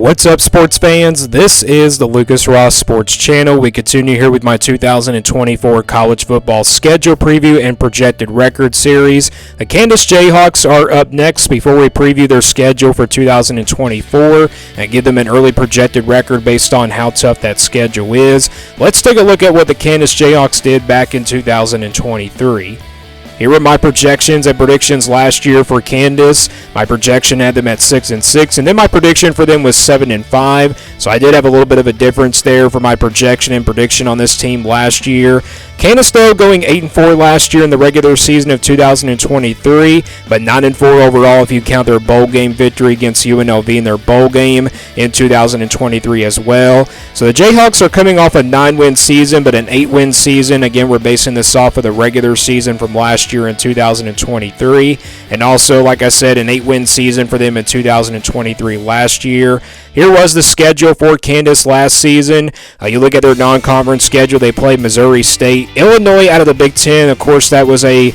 What's up, sports fans? This is the Lucas Ross Sports Channel. We continue here with my 2024 college football schedule preview and projected record series. The Kansas Jayhawks are up next before we preview their schedule for 2024 and give them an early projected record based on how tough that schedule is. Let's take a look at what the Kansas Jayhawks did back in 2023. Here are my projections and predictions last year for Kansas. My projection had them at 6-6, and then my prediction for them was 7-5. So I did have a little bit of a difference there for my projection and prediction on this team last year. Kansas, though, going 8-4 last year in the regular season of 2023, but 9-4 overall if you count their bowl game victory against UNLV in their bowl game in 2023 as well. So the Jayhawks are coming off a 9-win season, but an 8-win season. Again, we're basing this off of the regular season from last year in 2023, and also, like I said, an 8-win season for them in 2023 last year. Here was the schedule for Kansas last season. You look at their non-conference schedule, they played Missouri State, Illinois out of the Big Ten. Of course, that was a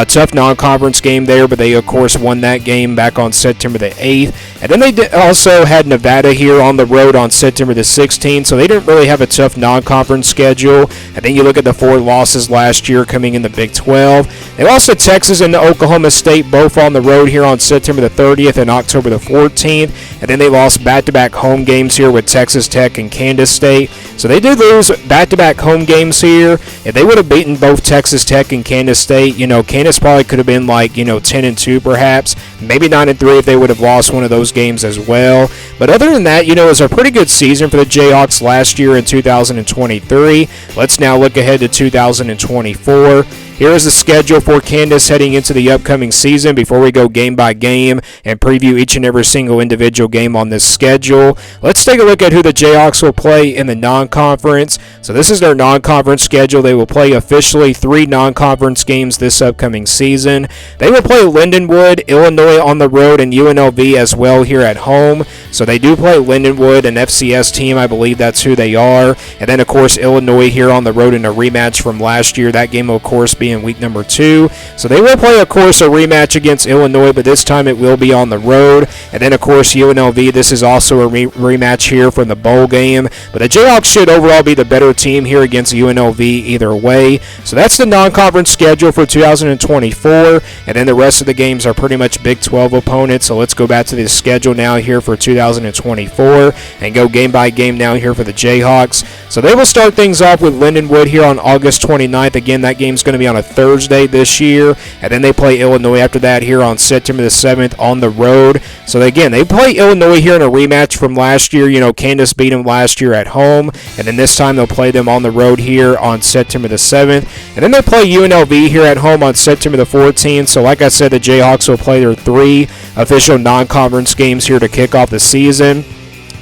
tough non-conference game there, but they, of course, won that game back on September the 8th. And then they also had Nevada here on the road on September the 16th, so they didn't really have a tough non-conference schedule. And then you look at the 4 losses last year coming in the Big 12. They lost to Texas and Oklahoma State, both on the road here on September the 30th and October the 14th. And then they lost back-to-back home games here with Texas Tech and Kansas State. So they did lose back-to-back home games here. If they would have beaten both Texas Tech and Kansas State, Kansas probably could have been like, 10-2 perhaps, maybe 9-3 if they would have lost one of those games as well. But other than that, it was a pretty good season for the Jayhawks last year in 2023. Let's now look ahead to 2024. Here is the schedule for Kansas heading into the upcoming season before we go game by game and preview each and every single individual game on this schedule. Let's take a look at who the Jayhawks will play in the non-conference. So this is their non-conference schedule. They will play officially 3 non-conference games this upcoming season. They will play Lindenwood, Illinois on the road, and UNLV as well here at home. So they do play Lindenwood, an FCS team. I believe that's who they are. And then, of course, Illinois here on the road in a rematch from last year. That game, of course, in week number 2. So they will play, of course, a rematch against Illinois, but this time it will be on the road. And then, of course, UNLV, this is also a rematch here from the bowl game. But the Jayhawks should overall be the better team here against UNLV either way. So that's the non-conference schedule for 2024. And then the rest of the games are pretty much Big 12 opponents. So let's go back to the schedule now here for 2024 and go game by game now here for the Jayhawks. So they will start things off with Lindenwood here on August 29th. Again, that game's going to be on a Thursday this year, and then they play Illinois after that here on September the 7th on the road. So again, they play Illinois here in a rematch from last year. Kansas beat them last year at home, and then this time they'll play them on the road here on September the 7th. And then they play UNLV here at home on September the 14th. So like I said, the Jayhawks will play their 3 official non-conference games here to kick off the season.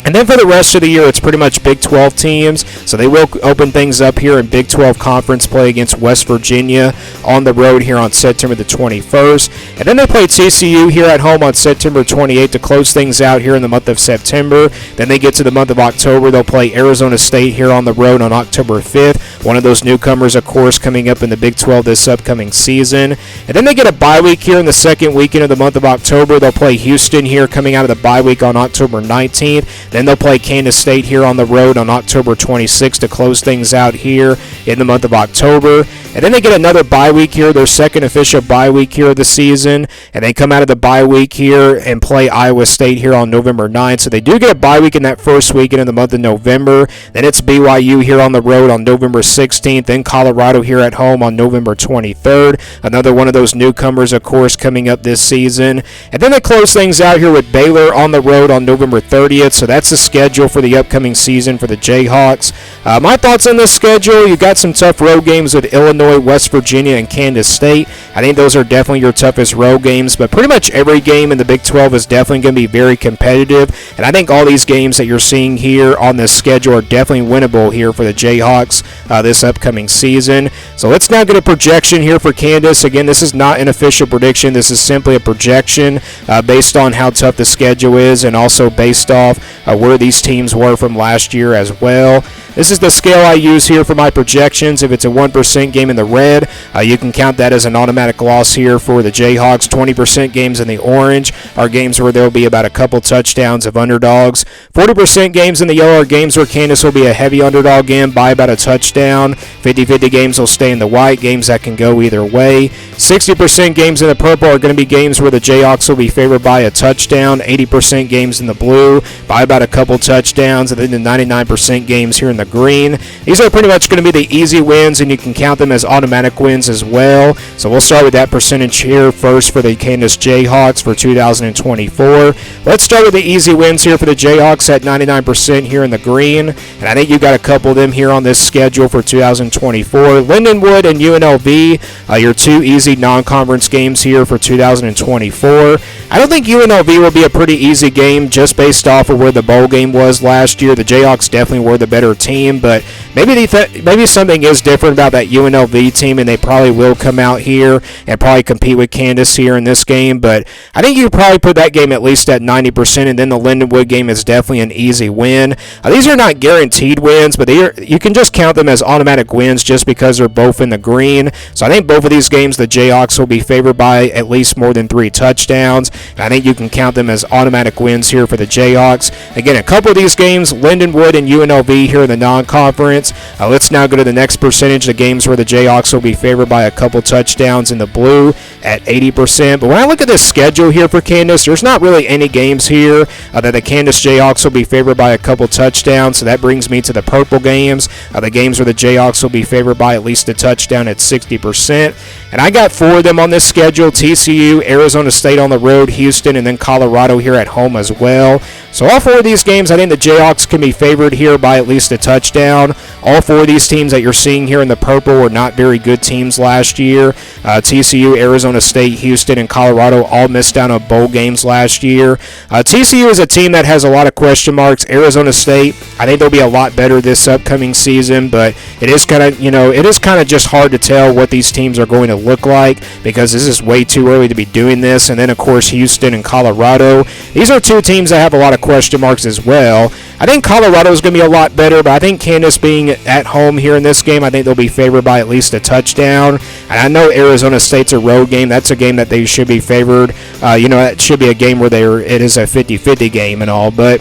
And then for the rest of the year, it's pretty much Big 12 teams. So they will open things up here in Big 12 conference play against West Virginia on the road here on September the 21st. And then they play TCU here at home on September 28th to close things out here in the month of September. Then they get to the month of October. They'll play Arizona State here on the road on October 5th. One of those newcomers, of course, coming up in the Big 12 this upcoming season. And then they get a bye week here in the second weekend of the month of October. They'll play Houston here coming out of the bye week on October 19th. Then they'll play Kansas State here on the road on October 26th to close things out here in the month of October. And then they get another bye week here, their second official bye week here of the season. And they come out of the bye week here and play Iowa State here on November 9th. So they do get a bye week in that first weekend of the month of November. Then it's BYU here on the road on November 16th. Then Colorado here at home on November 23rd. Another one of those newcomers, of course, coming up this season. And then they close things out here with Baylor on the road on November 30th. So that's the schedule for the upcoming season for the Jayhawks. My thoughts on this schedule, you got some tough road games with Illinois, West Virginia, and Kansas State. I think those are definitely your toughest road games, but pretty much every game in the Big 12 is definitely going to be very competitive, and I think all these games that you're seeing here on this schedule are definitely winnable here for the Jayhawks this upcoming season. So let's now get a projection here for Kansas. Again, this is not an official prediction. This is simply a projection based on how tough the schedule is and also based off where these teams were from last year as well. This is the scale I use here for my projections. If it's a 1% game in the red, you can count that as an automatic loss here for the Jayhawks. 20% games in the orange are games where there will be about a couple touchdowns of underdogs. 40% games in the yellow are games where Kansas will be a heavy underdog in by about a touchdown. 50-50 games will stay in the white, games that can go either way. 60% games in the purple are going to be games where the Jayhawks will be favored by a touchdown. 80% games in the blue by about a couple touchdowns. And then the 99% games here in the green. These are pretty much going to be the easy wins, and you can count them as automatic wins as well. So we'll start with that percentage here first for the Kansas Jayhawks for 2024. Let's start with the easy wins here for the Jayhawks at 99% here in the green. And I think you got a couple of them here on this schedule for 2024. Lindenwood and UNLV, your two easy non-conference games here for 2024. I don't think UNLV will be a pretty easy game just based off of where the bowl game was last year. The Jayhawks definitely were the better team, but maybe something is different about that UNLV team, and they probably will come out here and probably compete with Kansas here in this game. But I think you could probably put that game at least at 90%, and then the Lindenwood game is definitely an easy win. These are not guaranteed wins, but you can just count them as automatic wins just because they're both in the green. So I think both of these games, the Jayhawks will be favored by at least more than 3 touchdowns. And I think you can count them as automatic wins here for the Jayhawks. Again, a couple of these games, Lindenwood and UNLV here in the non-conference. Let's now go to the next percentage, the games where the Jayhawks will be favored by a couple touchdowns in the blue at 80%. But when I look at this schedule here for Kansas, there's not really any games here that the Kansas Jayhawks will be favored by a couple touchdowns. So that brings me to the purple games, the games where the Jayhawks will be favored by at least a touchdown at 60%. And I got 4 of them on this schedule: TCU, Arizona State on the road, Houston, and then Colorado here at home as well. So all 4 of these games, I think the Jayhawks can be favored here by at least a touchdown. All 4 of these teams that you're seeing here in the purple were not very good teams last year. TCU, Arizona State, Houston, and Colorado all missed out on bowl games last year. TCU is a team that has a lot of question marks. Arizona State, I think they'll be a lot better this upcoming season, but it is kind of just hard to tell what these teams are going to look like because this is way too early to be doing this. And then, of course, Houston and Colorado. These are 2 teams that have a lot of question marks as well. I think Colorado is going to be a lot better, but I think Kansas being at home here in this game, I think they'll be favored by at least a touchdown. And I know Arizona State's a road game. That's a game that they should be favored. It should be a game where it is a 50-50 game and all, but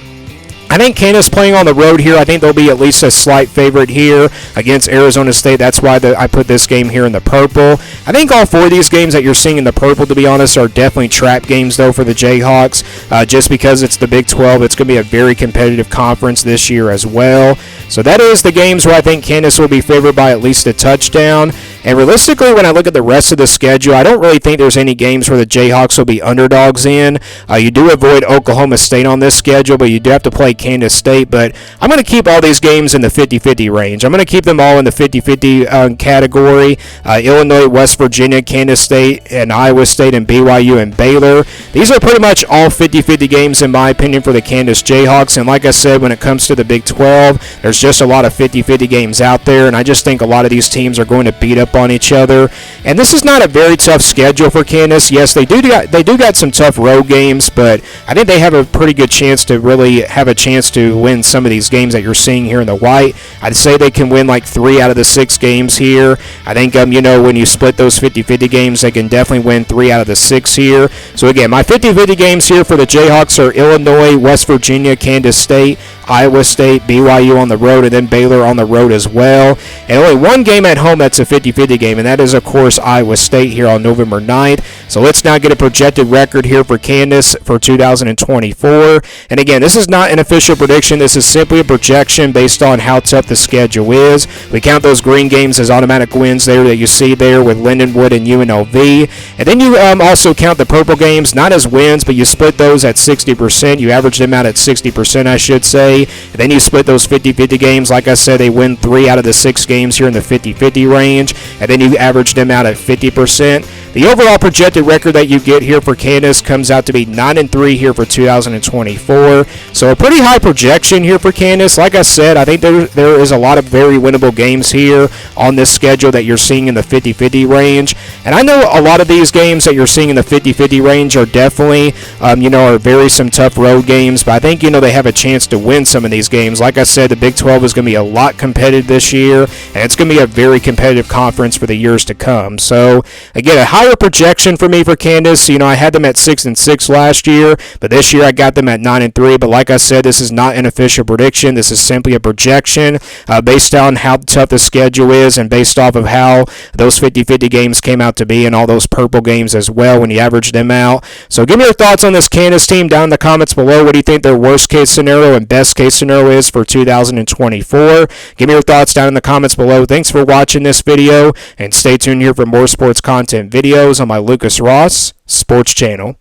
I think Kansas playing on the road here, I think they'll be at least a slight favorite here against Arizona State. That's why I put this game here in the purple. I think all 4 of these games that you're seeing in the purple, to be honest, are definitely trap games, though, for the Jayhawks. Just because it's the Big 12, it's going to be a very competitive conference this year as well. So that is the games where I think Kansas will be favored by at least a touchdown. And realistically, when I look at the rest of the schedule, I don't really think there's any games where the Jayhawks will be underdogs in. You do avoid Oklahoma State on this schedule, but you do have to play Kansas State. But I'm going to keep all these games in the 50-50 range. I'm going to keep them all in the 50-50 category. Illinois, West Virginia, Kansas State, and Iowa State, and BYU and Baylor. These are pretty much all 50-50 games, in my opinion, for the Kansas Jayhawks. And like I said, when it comes to the Big 12, there's just a lot of 50-50 games out there, and I just think a lot of these teams are going to beat up on each other. And this is not a very tough schedule for Kansas. Yes, they do got some tough road games, but I think they have a pretty good chance to really have a chance to win some of these games that you're seeing here in the white. I'd say they can win like 3 out of the 6 games here. I think when you split those 50-50 games, they can definitely win 3 out of the 6 here. So again, my 50-50 games here for the Jayhawks are Illinois, West Virginia, Kansas State, Iowa State, BYU on the road, and then Baylor on the road as well. And only one game at home that's a 50-50 game, and that is, of course, Iowa State here on November 9th. So let's now get a projected record here for Kansas for 2024. And again, this is not an official prediction. This is simply a projection based on how tough the schedule is. We count those green games as automatic wins there that you see there with Lindenwood and UNLV. And then you also count the purple games, not as wins, but you split those at 60%. You average them out at 60%, I should say. And then you split those 50-50 games. Like I said, they win 3 out of the 6 games here in the 50-50 range. And then you average them out at 50%. The overall projected record that you get here for Kansas comes out to be 9-3 here for 2024. So a pretty high projection here for Kansas. Like I said, I think there is a lot of very winnable games here on this schedule that you're seeing in the 50-50 range. And I know a lot of these games that you're seeing in the 50-50 range are definitely, are very some tough road games, but I think, they have a chance to win some of these games. Like I said, the Big 12 is going to be a lot competitive this year, and it's going to be a very competitive conference for the years to come. So, again, a higher projection for me for Kansas. I had them at 6-6 last year, but this year I got them at 9-3. But like I said, this is not an official prediction. This is simply a projection based on how tough the schedule is and based off of how those 50-50 games came out to be and all those purple games as well when you average them out. So give me your thoughts on this Kansas team down in the comments below. What do you think their worst case scenario and best case scenario is for 2024? Give me your thoughts down in the comments below. Thanks for watching this video, and stay tuned here for more sports content videos on my Lucas Ross Sports Channel.